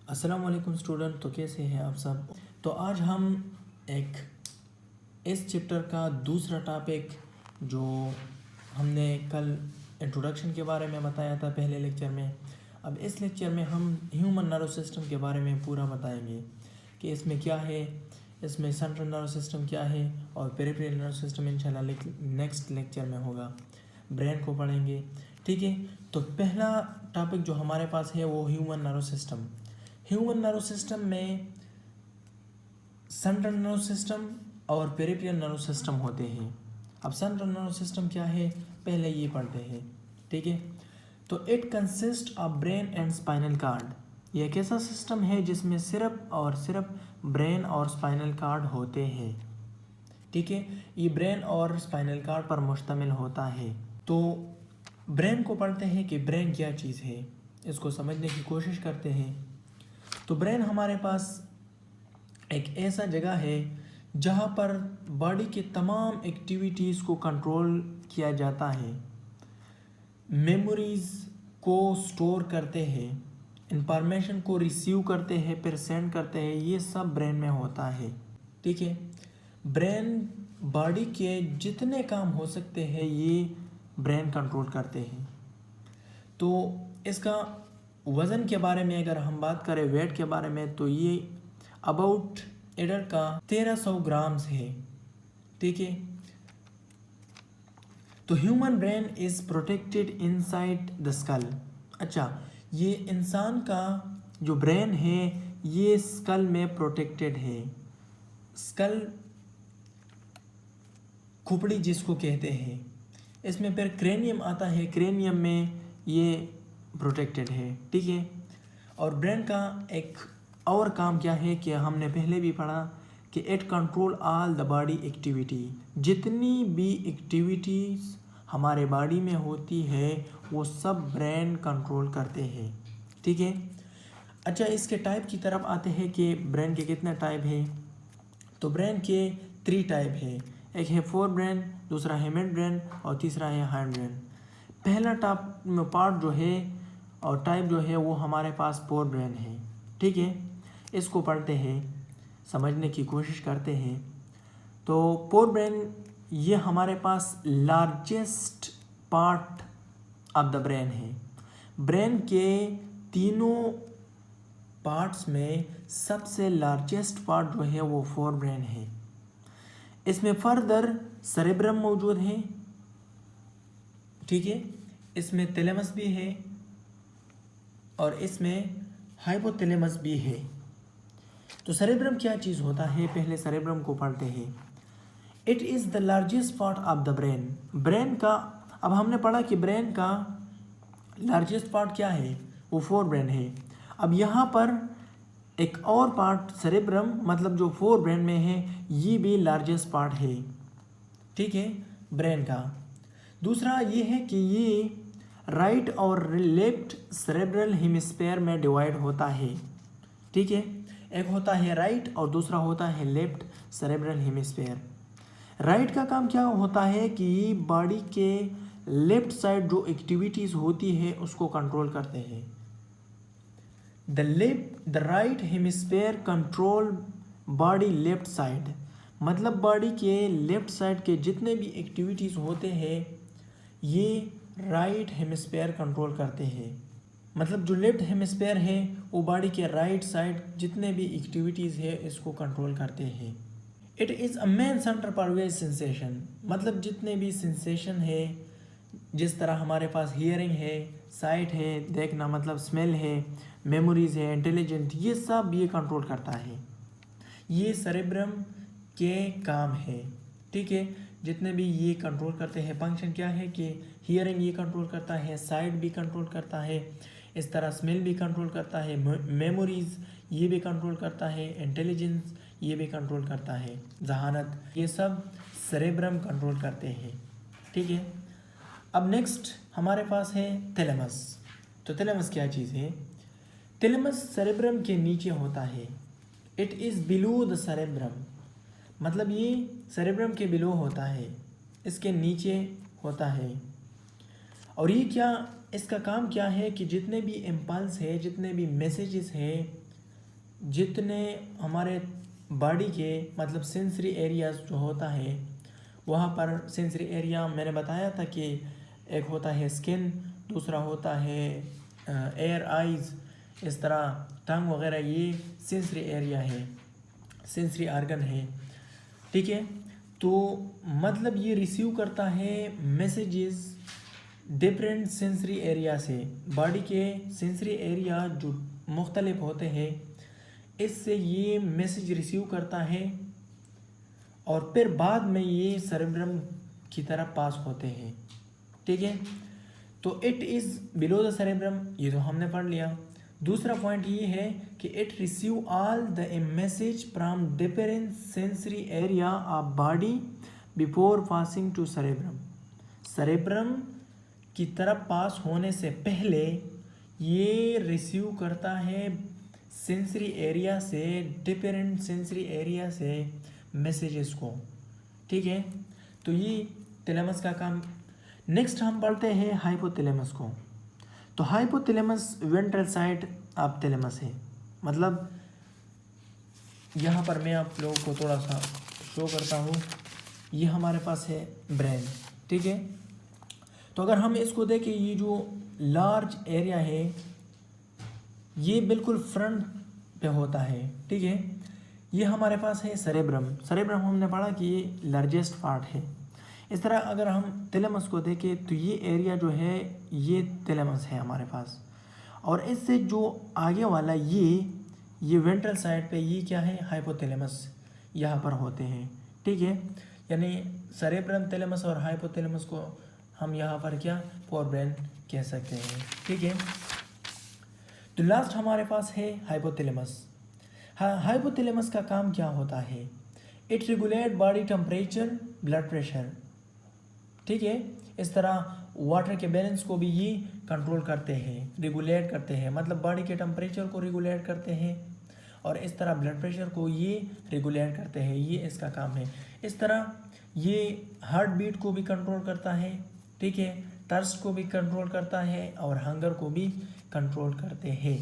अस्सलाम वालेकुम स्टूडेंट। तो कैसे हैं आप सब। तो आज हम एक इस चैप्टर का दूसरा टॉपिक जो हमने कल इंट्रोडक्शन के बारे में बताया था पहले लेक्चर में, अब इस लेक्चर में हम ह्यूमन नर्वस सिस्टम के बारे में पूरा बताएंगे कि इसमें क्या है, इसमें सेंट्रल नर्वस सिस्टम क्या है और पेरिफेरल नर्वस सिस्टम इंशाल्लाह नेक्स्ट लेक्चर में होगा। ब्रेन को पढ़ेंगे, ठीक है। तो पहला टॉपिक जो हमारे पास है वो human nervous system. Human nervous system में सेंट्रल नर्वस सिस्टम और पेरिफेरल नर्वस सिस्टम होते हैं। अब सेंट्रल नर्वस सिस्टम क्या है पहले ये पढ़ते हैं, ठीक है। तो it consist of brain and spinal cord. ये एक ऐसा सिस्टम है जिसमें सिर्फ और सिर्फ ब्रेन और स्पाइनल कार्ड होते हैं, ठीक है। ये ब्रेन और स्पाइनल कार्ड पर मुश्तमिल होता है। तो ब्रेन को पढ़ते हैं कि ब्रेन क्या चीज़ है, इसको समझने की कोशिश करते हैं। तो ब्रेन हमारे पास एक ऐसा जगह है जहाँ पर बॉडी के तमाम एक्टिविटीज़ को कंट्रोल किया जाता है, मेमोरीज़ को स्टोर करते हैं, इंफॉर्मेशन को रिसीव करते हैं, फिर सेंड करते हैं, ये सब ब्रेन में होता है, ठीक है। ब्रेन बॉडी के जितने काम हो सकते हैं ये ब्रेन कंट्रोल करते हैं। तो इसका वज़न के बारे में अगर हम बात करें, वेट के बारे में, तो ये अबाउट एडल्ट का 1300 ग्राम्स है, ठीक है। तो human brain is protected inside the skull. अच्छा, ये इंसान का जो ब्रेन है ये स्कल में प्रोटेक्टेड है। स्कल खोपड़ी जिसको कहते हैं, इसमें फिर क्रेनियम आता है, क्रेनियम में ये प्रोटेक्टेड है, ठीक है। और ब्रेन का एक और काम क्या है कि हमने पहले भी पढ़ा कि it control all the body activity. जितनी भी एक्टिविटीज़ हमारे बॉडी में होती है वो सब ब्रेन कंट्रोल करते हैं, ठीक है। अच्छा, इसके टाइप की तरफ आते हैं कि ब्रेन के कितने टाइप है। तो ब्रेन के 3 टाइप है, एक है फोर ब्रेन, दूसरा है मिड ब्रेन और तीसरा है हाइंड ब्रेन। पहला पार्ट जो है और टाइप जो है वो हमारे पास फोर ब्रेन है, ठीक है। इसको पढ़ते हैं, समझने की कोशिश करते हैं। तो फोर ब्रेन ये हमारे पास largest part of the brain है। ब्रेन के तीनों पार्ट्स में सबसे लार्जेस्ट पार्ट जो है वो फोर ब्रेन है। इसमें फर्दर सेरेब्रम मौजूद है, ठीक है। इसमें थैलेमस भी है और इसमें हाइपोथैलेमस भी है। तो सेरेब्रम क्या चीज़ होता है, पहले सेरेब्रम को पढ़ते हैं। It is the largest part of the brain. Brain का, अब हमने पढ़ा कि ब्रेन का लार्जेस्ट पार्ट क्या है, वो फोर ब्रेन है। अब यहाँ पर एक और पार्ट सेरेब्रम, मतलब जो फोर ब्रेन में है, ये भी लार्जेस्ट पार्ट है, ठीक है, ब्रेन का। दूसरा ये है कि ये राइट और लेफ्ट सेरेब्रल हेमिस्फीयर में डिवाइड होता है, ठीक है। एक होता है राइट और दूसरा होता है लेफ्ट सेरेब्रल हेमिस्फीयर। राइट का काम क्या होता है कि बॉडी के लेफ्ट साइड जो एक्टिविटीज़ होती है उसको कंट्रोल करते हैं। The right hemisphere control body left side, मतलब बॉडी के लेफ्ट साइड के जितने भी एक्टिविटीज़ होते हैं ये राइट हेमिस्फीयर कंट्रोल करते हैं। मतलब जो लेफ्ट हेमिस्फीयर है वो बॉडी के राइट साइड जितने भी एक्टिविटीज़ है इसको कंट्रोल करते हैं। It is a main centre for various sensation, मतलब जितने भी सेंसेशन है, जिस तरह हमारे पास हियरिंग है, साइट है, देखना मतलब स्मेल है, मेमोरीज है, इंटेलिजेंट, ये सब ये कंट्रोल करता है। ये सेरेब्रम के काम है, ठीक है। जितने भी ये कंट्रोल करते हैं, फंक्शन क्या है कि हियरिंग ये कंट्रोल करता है, साइट भी कंट्रोल करता है, इस तरह स्मेल भी कंट्रोल करता है, मेमोरीज ये भी कंट्रोल करता है, इंटेलिजेंस ये भी कंट्रोल करता है, जहानत, ये सब सेरेब्रम कंट्रोल करते हैं, ठीक है। अब नेक्स्ट हमारे पास है थैलेमस। तो थैलेमस क्या चीज़ है, थैलेमस सेरेब्रम के नीचे होता है। It is below the cerebrum, मतलब ये सेरेब्रम के बिलो होता है, इसके नीचे होता है। और ये क्या, इसका काम क्या है कि जितने भी इम्पल्स है, जितने भी मैसेजेस है, जितने हमारे बॉडी के मतलब सेंसरी एरियाज जो होता है, वहाँ पर सेंसरी एरिया मैंने बताया था कि एक होता है स्किन, दूसरा होता है एयर, आइज़, इस तरह टंग वगैरह, ये सेंसरी एरिया है, सेंसरी आर्गन है, ठीक है। तो मतलब ये रिसीव करता है मैसेजेस डिफरेंट सेंसरी एरिया से, बॉडी के सेंसरी एरिया जो मुख्तलिफ होते हैं, इससे ये मैसेज रिसीव करता है और फिर बाद में ये सेरेब्रम की तरफ पास होते हैं, ठीक है। तो it is below the cerebrum, ये तो हमने पढ़ लिया। दूसरा पॉइंट ये है कि it receive all the message from different sensory area of body before passing to cerebrum. Cerebrum की तरफ पास होने से पहले ये रिसीव करता है सेंसरी एरिया से, डिफरेंट सेंसरी एरिया से मैसेजेस को, ठीक है। तो ये थैलेमस का काम। नेक्स्ट हम पढ़ते हैं हाइपोथैलेमस को। तो hypothalamus ventral side of thalamus है, मतलब यहाँ पर मैं आप लोगों को थोड़ा सा शो करता हूँ। ये हमारे पास है ब्रेन, ठीक है। तो अगर हम इसको देखें, ये जो लार्ज एरिया है ये बिल्कुल फ्रंट पे होता है, ठीक है। ये हमारे पास है सेरेब्रम। सेरेब्रम हमने पढ़ा कि ये लार्जेस्ट पार्ट है। इस तरह अगर हम थैलेमस को देखें तो ये एरिया जो है ये थैलेमस है हमारे पास, और इससे जो आगे वाला ये वेंट्रल साइड पे ये क्या है, हाइपोथैलेमस यहाँ पर होते हैं, ठीक है। यानी सेरेब्रम, थैलेमस और हाइपोथैलेमस को हम यहाँ पर क्या फोर ब्रेन कह सकते हैं, ठीक है। तो लास्ट हमारे पास है हाइपोथैलेमस। हाइपोथैलेमस का काम क्या होता है? It regulate body temperature, blood pressure, ठीक है। इस तरह वाटर के बैलेंस को भी ये कंट्रोल करते हैं, रेगुलेट करते हैं, मतलब बॉडी के टेम्परेचर को रेगुलेट करते हैं, और इस तरह ब्लड प्रेशर को ये रेगुलेट करते हैं, ये इसका काम है। इस तरह ये हार्ट बीट को भी कंट्रोल करता है, ठीक है, थर्स्ट को भी कंट्रोल करता है और हंगर को भी कंट्रोल करते हैं।